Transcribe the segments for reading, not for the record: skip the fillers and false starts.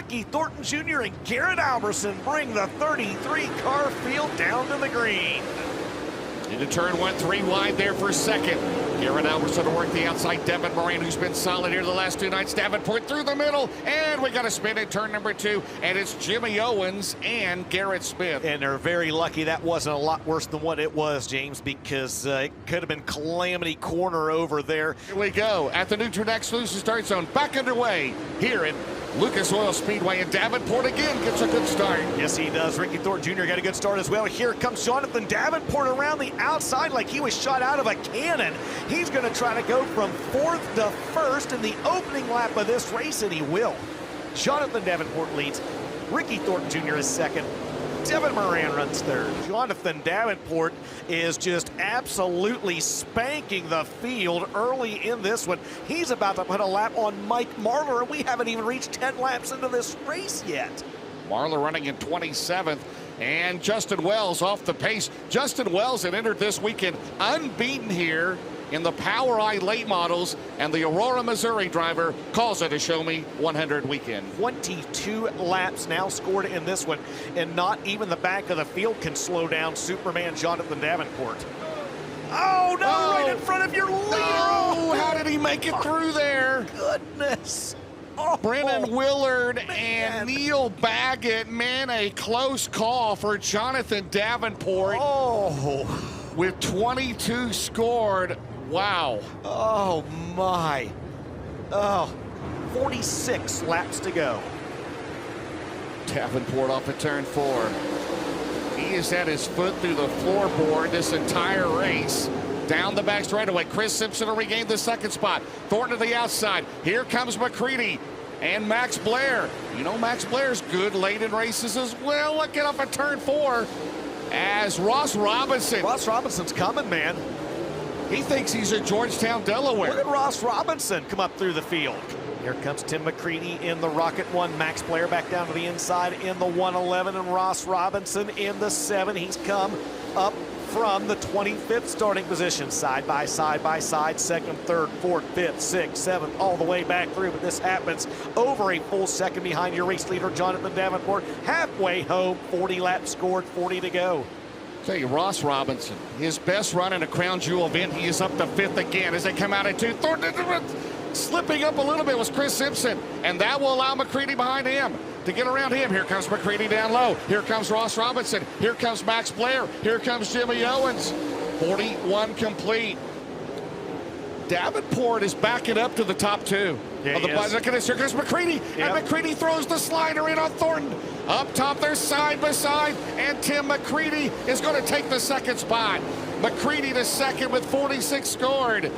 Ricky Thornton Jr. and Garrett Alberson bring the 33-car field down to the green. Into turn one, 3 wide there for second. Garrett Alberson to work the outside. Devin Moran, who's been solid here the last 2 nights. Davenport through the middle, and we got a spin in turn number 2, and it's Jimmy Owens and Garrett Smith. And they're very lucky that wasn't a lot worse than what it was, James, because it could have been calamity corner over there. Here we go at the Neutron Exclusive Start Zone, back underway here in Lucas Oil Speedway, and Davenport again gets a good start. Yes, he does. Ricky Thornton Jr. got a good start as well. Here comes Jonathan Davenport around the outside like he was shot out of a cannon. He's going to try to go from 4th to 1st in the opening lap of this race, and he will. Jonathan Davenport leads. Ricky Thornton Jr. is 2nd. Devin Moran runs 3rd. Jonathan Davenport is just absolutely spanking the field early in this one. He's about to put a lap on Mike Marlar, and we haven't even reached 10 laps into this race yet. Marlar running in 27th, and Justin Wells off the pace. Justin Wells had entered this weekend unbeaten here in the Power Eye late models, and the Aurora, Missouri driver calls it a show me 100 weekend. 22 laps now scored in this one, and not even the back of the field can slow down Superman Jonathan Davenport. Oh no, right in front of your leader. Oh, how did he make it through there? Goodness. Oh, Brennan Willard man. and Neil Baggett, man, a close call for Jonathan Davenport. Oh, with 22 scored. Wow. Oh my. Oh, 46 laps to go. Davenport off at turn 4. He has had his foot through the floorboard this entire race. Down the back straightaway. Chris Simpson will regain the 2nd spot. Thornton to the outside. Here comes McCready and Max Blair. You know Max Blair's good late in races as well. Looking up at turn 4 as Ross Robinson. Ross Robinson's coming, man. He thinks he's at Georgetown, Delaware. Look at Ross Robinson come up through the field. Here comes Tim McCready in the Rocket 1. Max Blair back down to the inside in the 111, and Ross Robinson in the 7. He's come up from the 25th starting position, side by side, 2nd, 3rd, 4th, 5th, 6th, 7th, all the way back through. But this happens over a full second behind your race leader, Jonathan Davenport. Halfway home, 40 laps scored, 40 to go. Tell you, Ross Robinson, his best run in a Crown Jewel event. He is up to 5th again as they come out at 2. Thornton slipping up a little bit was Chris Simpson, and that will allow McCready behind him to get around him. Here comes McCready down low. Here comes Ross Robinson. Here comes Max Blair. Here comes Jimmy Owens. 41 complete. Davenport is backing up to the top 2. Yeah, Look at this. Here comes McCready. Yep. And McCready throws the slider in on Thornton. Up top, they're side by side. And Tim McCready is going to take the 2nd spot. McCready to 2nd with 46 scored.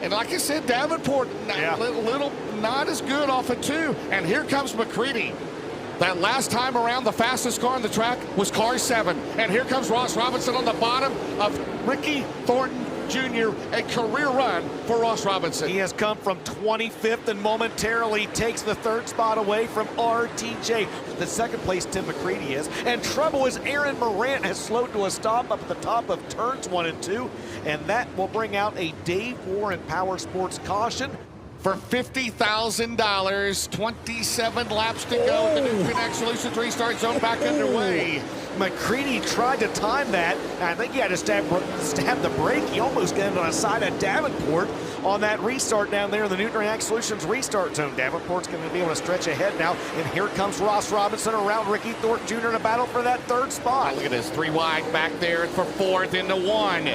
And like I said, Davenport, little not as good off of 2. And here comes McCready. That last time around, the fastest car on the track was car 7. And here comes Ross Robinson on the bottom of Ricky Thornton Jr., a career run for Ross Robinson. He has come from 25th and momentarily takes the 3rd spot away from RTJ. The 2nd place Tim McCready is. And trouble is Aaron Morant has slowed to a stop up at the top of turns 1 and 2. And that will bring out a Dave Warren Power Sports caution. For $50,000, 27 laps to go. The new Connect Solutions restart zone back underway. McCready tried to time that. I think he had to stab the brake. He almost got on the side of Davenport on that restart down there in the Nutrient Solutions restart zone. Davenport's going to be able to stretch ahead now. And here comes Ross Robinson around Ricky Thornton Jr. in a battle for that 3rd spot. Oh, look at this, 3 wide back there for 4th into 1.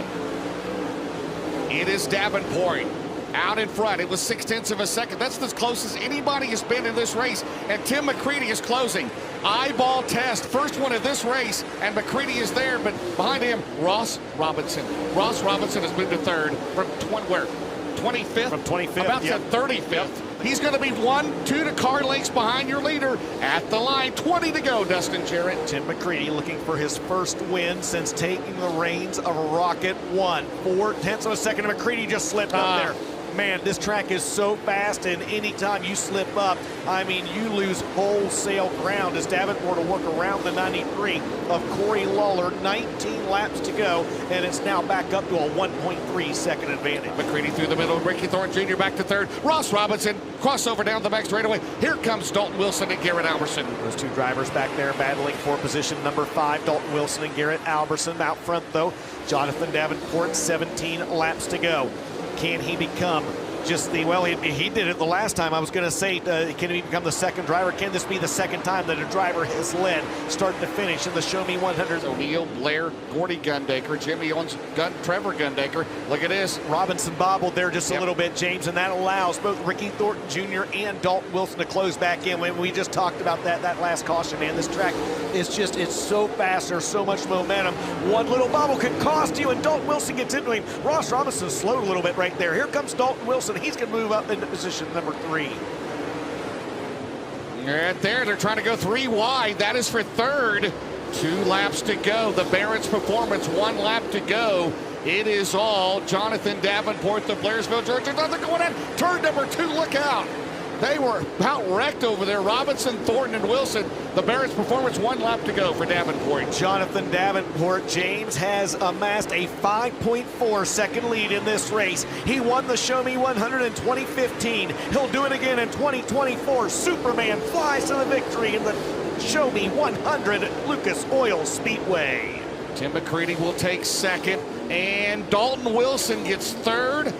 It is Davenport out in front. It was 0.6 of a second. That's as close as anybody has been in this race. And Tim McCready is closing. Eyeball test, first one of this race, and McCready is there, but behind him, Ross Robinson. Ross Robinson has moved to 3rd from 25th? From 25th, about to 35th. He's going to be 1, 2 to car lengths behind your leader at the line. 20 to go, Dustin Jarrett. Tim McCready looking for his first win since taking the reins of Rocket 1. 4/10 of a second, and McCready just slipped up there. Man, this track is so fast, and anytime you slip up, I mean, you lose wholesale ground as Davenport will work around the 93 of Corey Lawler. 19 laps to go, and it's now back up to a 1.3 second advantage. McCready through the middle. Ricky Thornton Jr. back to 3rd. Ross Robinson Crossover down the back straightaway. Here comes Dalton Wilson and Garrett Alberson. Those two drivers back there battling for position number 5. Dalton Wilson and Garrett Alberson out front, though. Jonathan Davenport, 17 laps to go. Can he become just the, well, he did it the last time. I was going to say, can he become the second driver? Can this be the second time that a driver has led start to finish in the Show Me 100? O'Neill, Blair, Gordy Gundaker, Jimmy Owens, Trevor Gundaker. Look at this. Robinson bobbled there just a little bit, James, and that allows both Ricky Thornton Jr. and Dalton Wilson to close back in. When we just talked about that last caution, man, this track is just, it's so fast. There's so much momentum. One little bobble could cost you, and Dalton Wilson gets into him. Ross Robinson slowed a little bit right there. Here comes Dalton Wilson. He's going to move up into position number 3. Right there, they're trying to go 3 wide. That is for third. 2 laps to go. The Barrett's Performance, 1 lap to go. It is all Jonathan Davenport, the Blairsville, Georgia. Nothing going on. Turn number 2, look out. They were about wrecked over there. Robinson, Thornton, and Wilson. The Barrett's Performance, 1 lap to go for Davenport. Jonathan Davenport, James, has amassed a 5.4 second lead in this race. He won the Show Me 100 in 2015. He'll do it again in 2024. Superman flies to the victory in the Show Me 100 at Lucas Oil Speedway. Tim McCready will take second, and Dalton Wilson gets third.